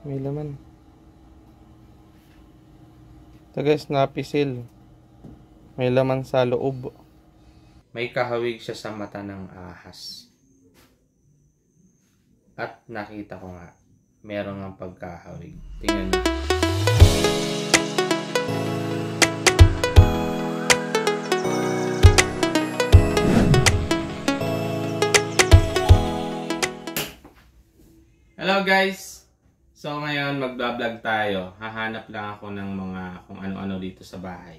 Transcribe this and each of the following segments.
May laman. Ito guys, napisil. May laman sa loob. May kahawig siya sa mata ng ahas. At nakita ko nga, meron ng pagkahawig. Tingnan nyo. Hello guys! So ngayon magbablog tayo. Hahanap lang ako ng mga kung ano-ano dito sa bahay.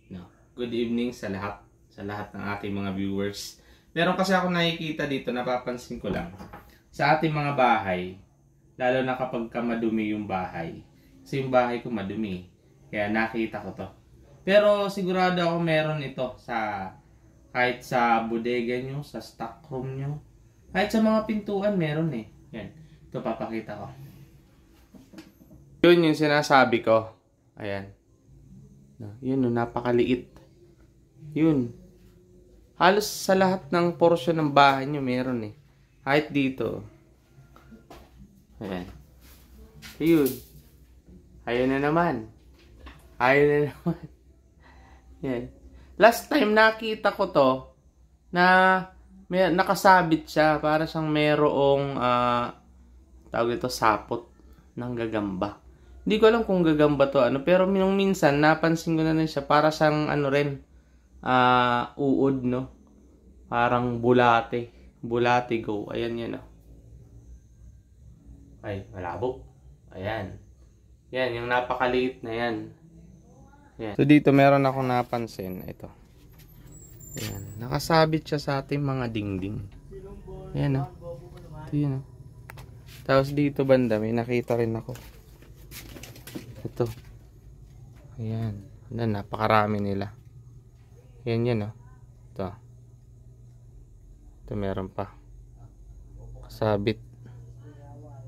No. Good evening sa lahat ng ating mga viewers. Meron kasi ako nakikita dito, napapansin ko lang. Sa ating mga bahay, lalo na kapag madumi yung bahay. Kasi yung bahay ko madumi. Kaya nakita ko to. Pero sigurado ako meron ito sa kahit sa bodega nyo, sa stock room nyo. Kahit sa mga pintuan meron eh. Yan. Ito papakita ko. Yun yung sinasabi ko. Ayan. Yun, napakaliit. Yun. Halos sa lahat ng porsyon ng bahay nyo meron eh. Kahit dito. Ayan. Yun. Ayun na naman. Ayun na naman. Yan. Last time nakita ko to na nakasabit siya para siyang merong tawag ito sapot ng gagamba. Hindi ko alam kung gagamba to pero nung minsan napansin ko na siya para siyang rin uod no. Parang bulate. Bulate go. Ayan yan Ay, malabo. Ayan. Yan, yung napakaliit na yan. Yan. So dito meron akong napansin. Ito. Ayan. Nakasabit siya sa ating mga dingding. Ayan Ito yun Tapos dito banda may nakita rin ako. Ito. Ayan. Napakarami nila. Ayan yan Ito. Ito meron pa. Kasabit.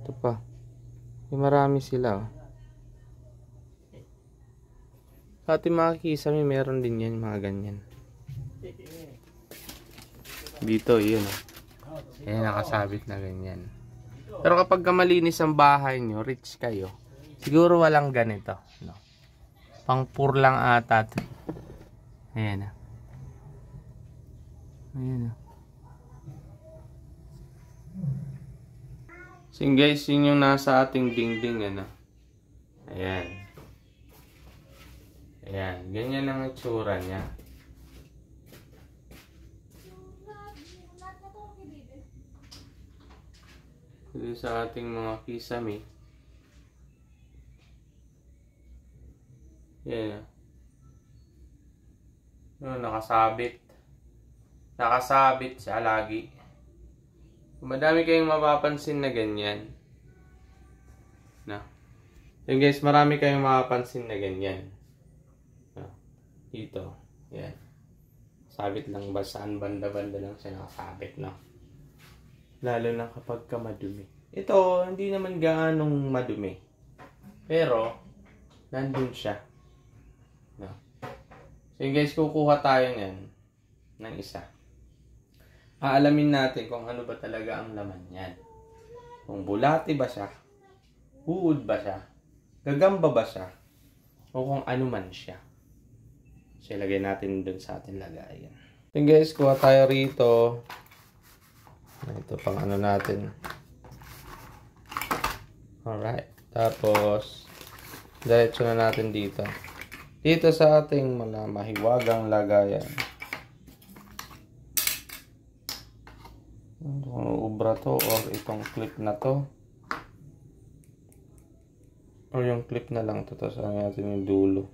Ito pa. May marami sila Sa ating mga kisame meron din yan. Mga ganyan. Dito yun Ayan nakasabit na ganyan. Pero kapag malinis ang bahay nyo, rich kayo, siguro walang ganito. No? Pang-pur lang ata. Ayan Ayan So guys, yun yung nasa ating dingding. Ayan. Ayan. Ganyan ang itsura niya. Dito sa ating mga kisame. Yan nakasabit. Nakasabit siya lagi. Madami kayong mapapansin na ganyan. Yan guys, marami kayong mapapansin na ganyan. Dito. Yan. Sabit lang ba saan banda-banda lang siya nakasabit Lalo na kapag madumi. Ito, hindi naman gaanong madumi. Pero, nandun siya. So guys, kukuha tayo niyan ng isa. Aalamin natin kung ano ba talaga ang laman niyan. Kung bulati ba siya, uod ba siya, gagamba ba siya, o kung ano man siya. So ilagay natin dun sa ating lagayan. So guys, kuha tayo rito. Ito pang natin. Alright. Tapos, diretso na natin dito. Dito sa ating mahiwagang lagayan. Ubra to or itong clip na to. O yung clip na lang to. Tapos natin yung dulo.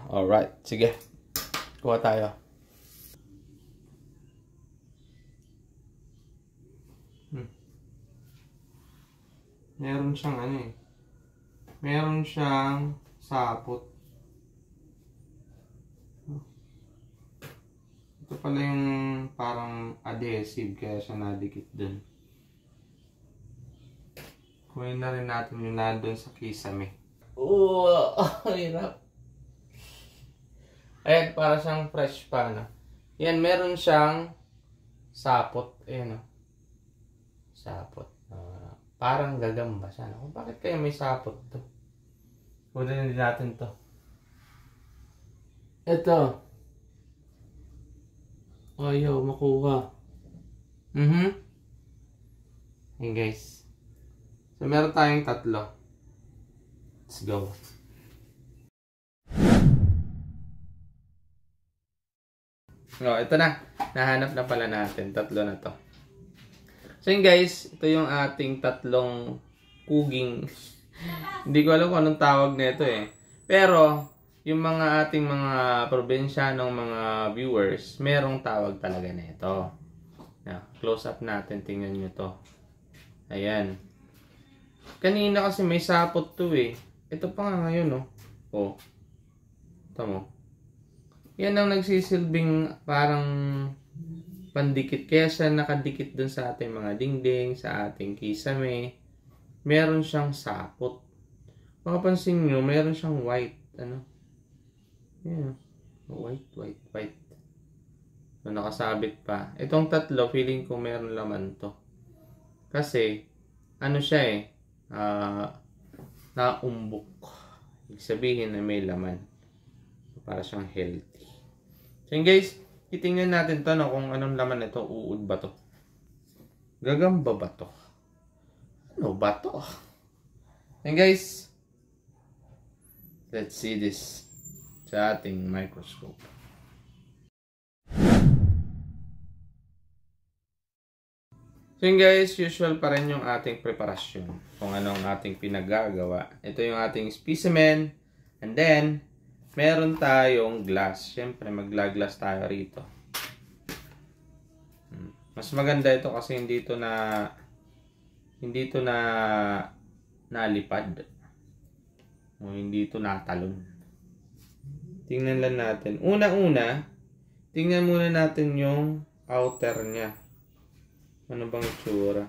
Alright. Sige. Kuha tayo. Meron siyang meron siyang sapot. Ito pala yung parang adhesive kaya siya nadikit dun. Kunin na rin natin yung nandun sa kisame. Hirap. Ayan, para siyang fresh pa Yan, meron siyang sapot. Ayan sapot. Parang gagamba siya. No? Bakit kaya may sapot to? Kunin din natin to. Ito. Ayaw makuha. Hey guys. So meron tayong 3. Let's go. Oh, ito na. Nahanap na pala natin. 3 na to. So yun guys, ito yung ating 3 kuging. Hindi ko alam kung anong tawag nito eh. Pero, yung mga ating mga probinsyanong mga viewers, merong tawag talaga nito. Close up natin, tingnan nyo to. Ayan. Kanina kasi may sapot to eh. Ito pa nga ngayon oh. Oh. Ito mo. Yan ang nagsisilbing parang pandikit. Kaya siya nakadikit dun sa ating mga dingding, sa ating kisame. Meron siyang sapot. Makapansin nyo, meron siyang white. Ano? Yan. White. So, nakasabit pa. Itong 3, feeling ko meron laman to. Kasi, ano siya eh. Naumbok. Ibig sabihin na may laman. Para siyang healthy. So yun guys, titingnan natin to no, kung anong laman nito. Uod ba to? Gagamba ba to? Ano ba to? And guys, let's see this sa ating microscope. So yun guys, usual pa rin yung ating preparasyon. Kung anong ating pinagagawa. Ito yung ating specimen. And then, meron tayong glass. Siyempre, magla-glass tayo rito. Mas maganda ito kasi hindi ito na nalipad. O hindi ito natalon. Tingnan lang natin. Una-una, tingnan muna natin yung outer niya. Ano bang itsura?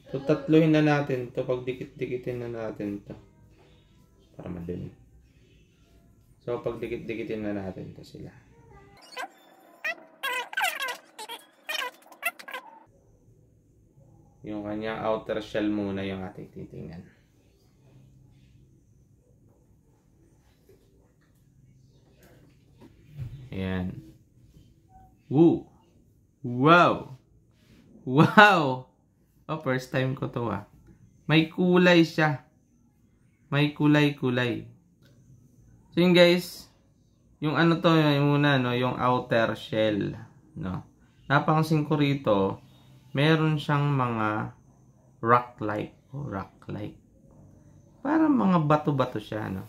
So, tatluhin na natin ito. Pag dikit-dikitin na natin ito. Para madali. So, pag dikit-dikitin na natin ito sila. Yung kanyang outer shell muna yung ating titingnan. Ayan. Woo! Wow! Wow! Oh, first time ko to ah. May kulay siya. May kulay-kulay. So yun guys, yung ano to, yung muna, no, yung outer shell, no. Napansin ko rito, meron siyang mga rock-like. Oh, rock-like. Parang mga bato-bato siya, no.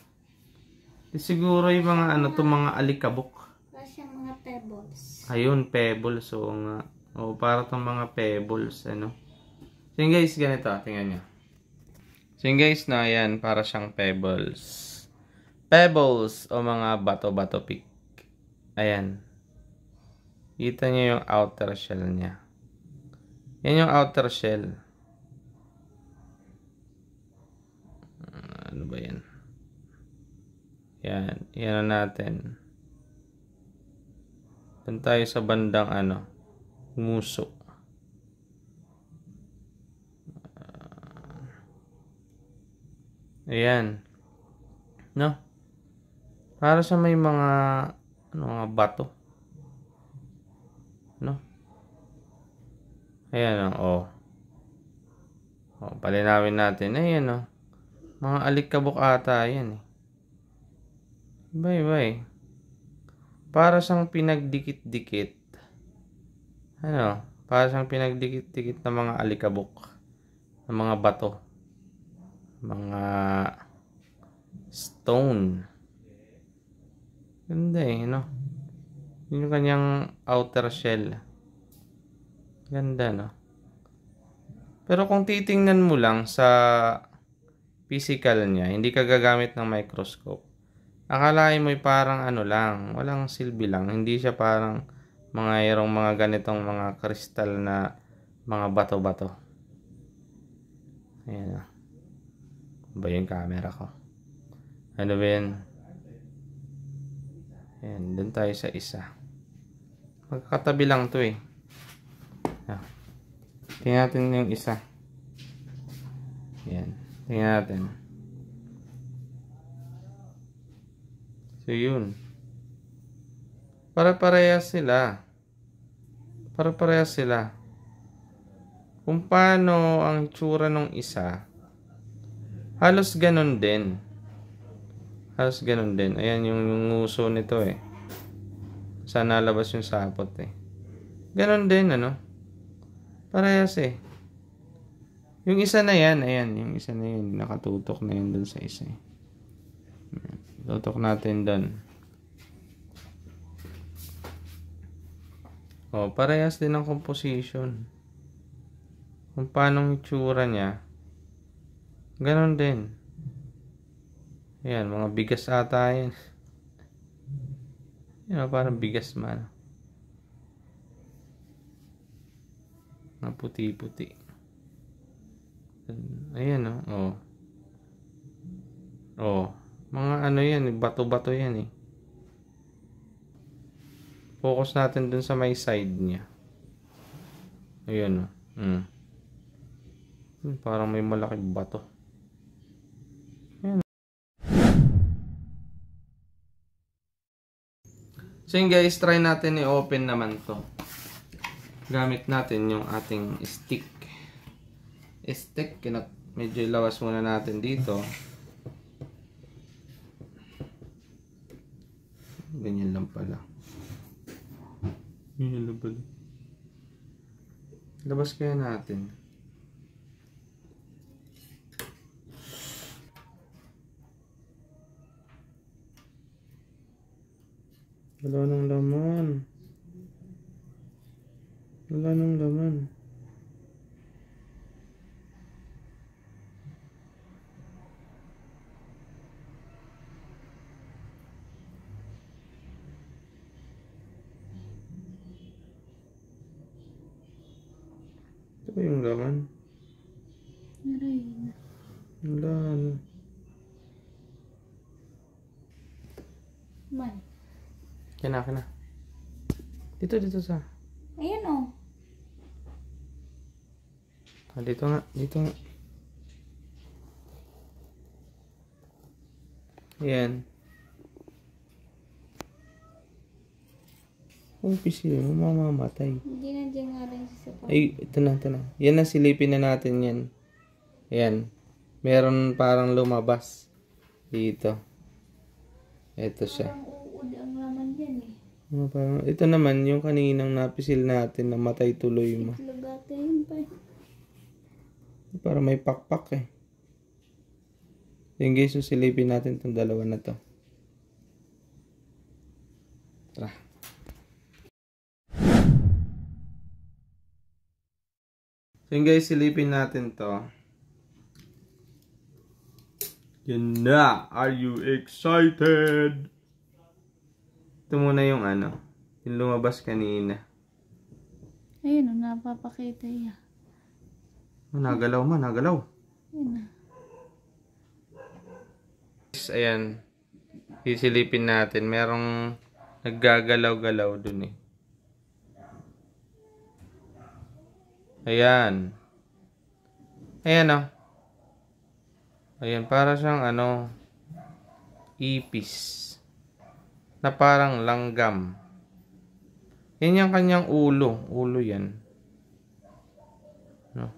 Siguro yung mga ano to, mga alikabok. Kasi mga pebbles. Ayun, pebbles. So, nga. O, para itong mga pebbles, ano. So, yun guys, ganito. Tingnan nyo. So, yun guys, na yan, para siyang pebbles. Pebbles, o mga bato-bato pick. Ayan. Kita nyo yung outer shell niya. Yan yung outer shell. Ano ba yan? Yan. Yan natin. Doon tayo sa bandang ano. Nguso. Ayan. No? Para sa may mga ano, mga bato. No? Ayan oh. Oh, palinawin natin. Ayan oh. Mga alikabok ata yan eh. Bye. Para siyang pinagdikit-dikit. Ano? Para siyang pinagdikit-dikit na mga alikabok. Na mga bato. Mga stone. Ganda eh, no? Yun yung kanyang outer shell. Ganda, no? Pero kung titingnan mo lang sa physical niya, hindi ka gagamit ng microscope. Akalain mo parang ano lang, walang silbi lang. Hindi siya parang mayroong mga ganitong mga kristal na mga bato-bato. Ayan. Ano ba yung camera ko? Ano ba yun? Ayan, dun tayo sa isa. Magkakatabi lang to eh. Tingnan natin yung isa. Yan. Tingnan natin. So, yun. Para-parehas sila. Para-parehas sila. Kung paano ang itsura ng isa, halos ganun din. Halos ganun din. Ayan yung uso nito eh. Saan nalabas yung sapot eh. Ganun din, ano? Parehas eh. Yung isa na yan, ayan. Yung isa na yun, nakatutok na yun dun sa isa eh. Tutok natin dun. Oh, parehas din ang composition. Kung paano ang itsura niya, ganon din. Ayan, mga bigas ata yan. Yan, parang bigas man. Mga puti-puti. Ayan, oh. Oh, mga ano yan, bato-bato yan eh. Focus natin dun sa may side niya. Ayan, oh. Parang may malaking bato. Ayan. So yun guys, try natin i-open naman to. Gamit natin yung ating stick. Medyo ilawas muna natin dito. Ganyan lang pala. Ganyan lang pala. Labas kaya natin. Wala nang laman. Wala nang laman. Ito ba yung laman? Meron. Wala. Man. Kaya. Dito sa. Ayan oh. Dito nga. Ayan. Kung pisil mo, mamamatay. Hindi na dyan nga rin sa sapat. Ay, ito na. Yan na, silipin na natin yan. Ayan. Meron parang lumabas. Dito. Ito siya. Parang uod ang laman dyan eh. Parang, ito naman, yung kaninang napisil natin na matay tuloy mo. Itlog ata yun pa. Para may pakpak eh. Yung guys, susilipin natin itong dalawa na to. Tara. So yung guys, silipin natin to. Yan na! Are you excited? Ito muna yung ano. Yung lumabas kanina. Ayun oh, napapakita yan. Nagalaw. Ayun na. Ayan. Sisilipin natin. Merong naggagalaw-galaw dun eh. Ayan. Ayan oh. Ayan, para siyang ano, ipis. Na parang langgam. Yan yung kanyang ulo. Ulo yan. No?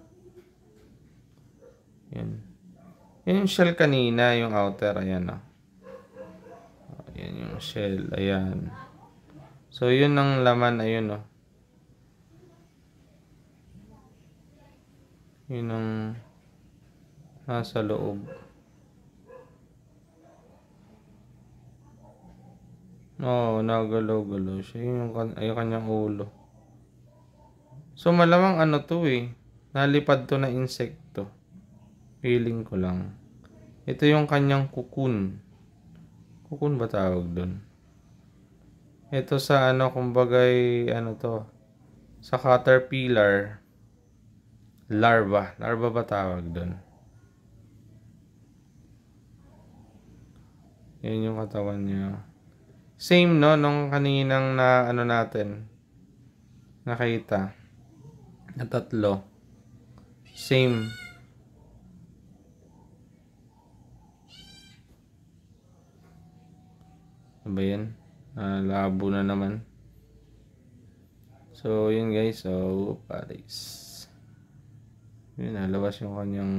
Yan. Yan yung shell kanina, yung outer. Ayan oh. Ayan yung shell. Ayan. So, yun ang laman. Ayun oh. Yun ang nasa loob. Oo, nagalaw-galaw siya. Yung kanyang ulo. So, malamang ano to eh. Nalipad to na insekto. Feeling ko lang. Ito yung kanyang cocoon. Cocoon ba tawag dun? Ito sa ano, kumbagay, ano to. Sa caterpillar. Larva. Larva ba tawag dun? Yan yung katawan niya. Same no, nung kaninang na ano natin. Nakita. Na tatlo. Same. Ano ba yan? Labo na naman. So, yun guys. So, Paris. Yun, nalabas yung kanyang...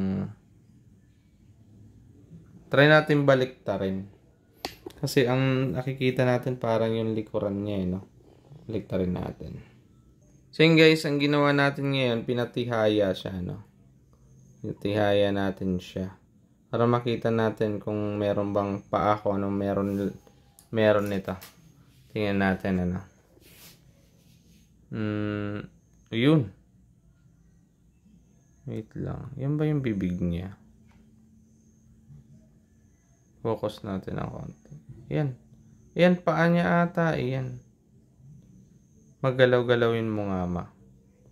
Try natin baliktarin. Kasi ang nakikita natin parang yung likuran niya, no? Baliktarin natin. So yun guys, ang ginawa natin ngayon, pinatihaya siya, no? Pinatihaya natin siya. Para makita natin kung meron bang paa, kung anong meron nito. Tingnan natin, ano. Yun. Wait lang. Yan ba yung bibig niya? Focus natin ng konti. Yan. Yan, paa niya ata. Yan. Maggalaw-galawin mo nga, ma.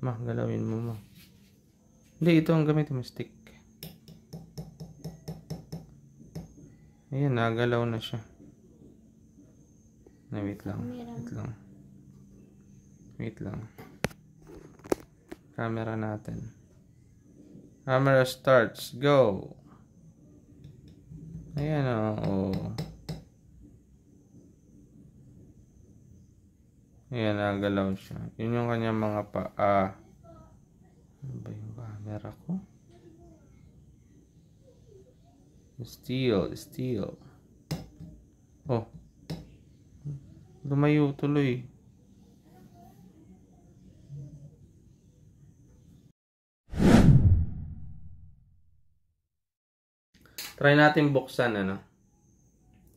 Ma, galawin mo, ma. Hindi, ito ang gamit mo, stick. Ayan, nagalaw na siya. Wait lang. Wait lang. Wait lang. Camera natin. Camera starts. Go! Ayan, oh. Ayan, nagalaw siya. Yun yung kanyang mga paa. Ano ba yung camera ko? Steel. Oh. Lumayo tuloy. Try natin buksan, ano?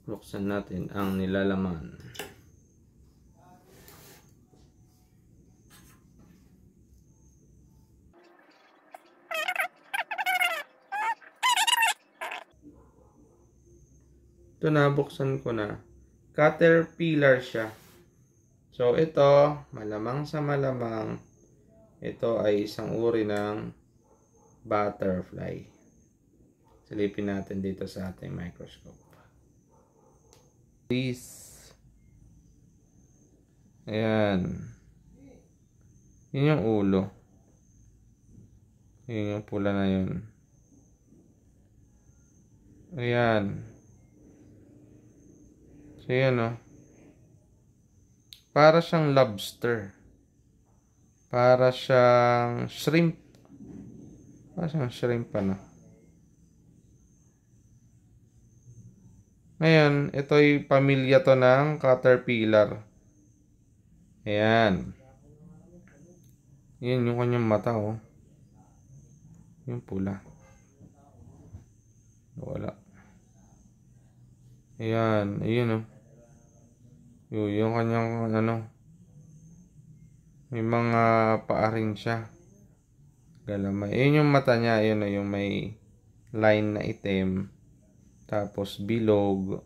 Buksan natin ang nilalaman. Ito na, buksan ko na. Caterpillar siya. So, ito, malamang sa malamang, ito ay isang uri ng butterfly. Silipin natin dito sa ating microscope. Please. Ayan. Yun yung ulo. Yun yung pula na yun. Ayan. So, yan o. Para siyang lobster. Para siyang shrimp. Para siyang shrimp, ano. Ngayon, ito'y pamilya to ng caterpillar. Ayan. Yan yung kanyang mata, oh. Yung pula. Wala. Ayan. Ayun, oh. Yung kanyang, ano. May mga paa rin siya. Galamay. Ayun yung mata niya. Ayun, oh, yung may line na itim. Tapos bilog.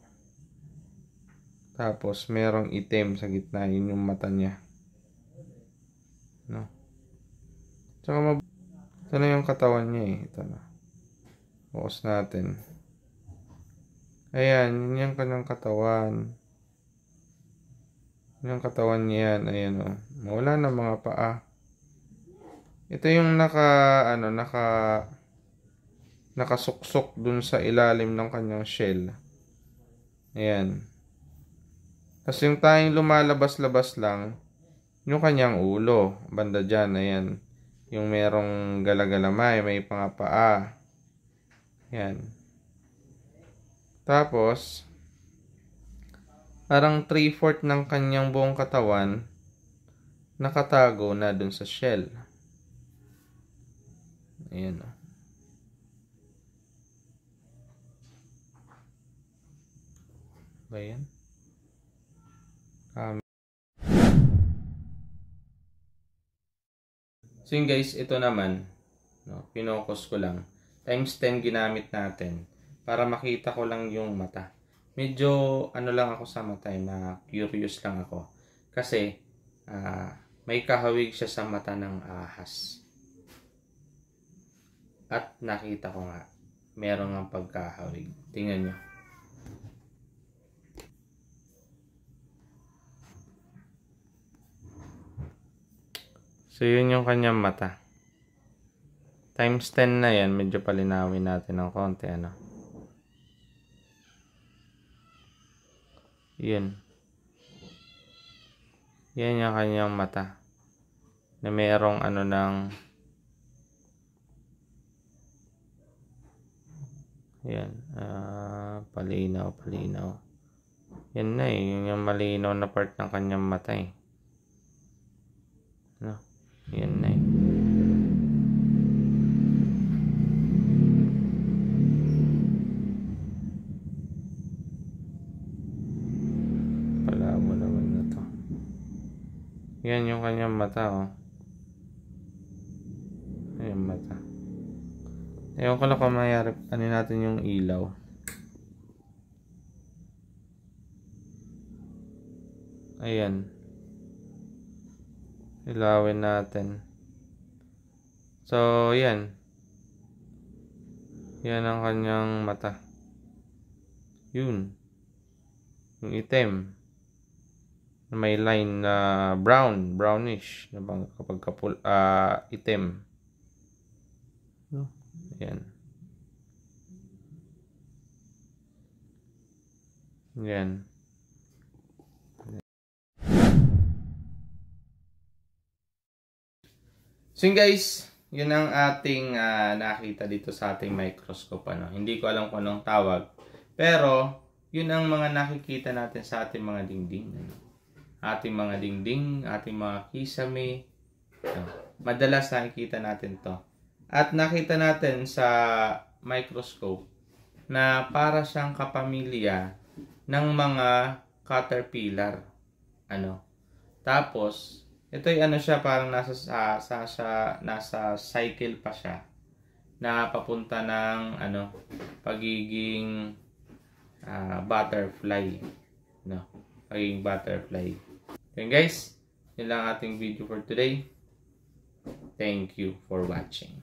Tapos merong itim sa gitna. Yun yung mata niya. No? Tsaka ito na yung katawan niya eh. Ito na. Focus natin. Ayan. Yun yung kanyang katawan. Yun yung katawan niya yan. Ayan o. Wala na mga paa. Ito yung nakasuksok dun sa ilalim ng kanyang shell. Ayan. Tapos yung tayong lumalabas-labas lang, yung kanyang ulo. Banda dyan, ayan. Yung merong galagalamay, may pangapaa. Ayan. Tapos, parang 3/4 ng kanyang buong katawan, nakatago na dun sa shell. Ayan o. Ba yan? So yun guys, ito naman, no, pinocus ko lang. Times 10 ginamit natin para makita ko lang yung mata. Medyo ano lang ako sa mata, na curious lang ako. Kasi may kahawig siya sa mata ng ahas. At nakita ko nga, meron ng pagkahawig. Tingnan nyo. So, yun yung kanyang mata. Times 10 na yan. Medyo palinawin natin ng konti, ano. Yun. Yan yung kanyang mata. Na merong ano ng... Yan. Palinaw. Yan na eh. Yun yung malinaw na part ng kanyang mata eh. No? Yan na eh. Palabo naman na to. Yan yung kanyang mata oh. Ayan mata. Ewan ko lang kung mayari ano natin yung ilaw. Ayan. Ilawin natin. So, yan. Yan ang kanyang mata. Yun. Yung itim. May line na brownish. Kapag itim. Yan. Yan. So guys, yun ang ating nakita dito sa ating microscope. Hindi ko alam kung anong tawag. Pero, yun ang mga nakikita natin sa ating mga dingding. Ating mga dingding, ating mga kisame. Madalas nakikita natin to. At nakita natin sa microscope na para siyang kapamilya ng mga caterpillar. Tapos, ito'y siya, parang nasa cycle pa siya na papunta ng pagiging butterfly. Pagiging butterfly. Okay guys, yun lang ating video for today. Thank you for watching.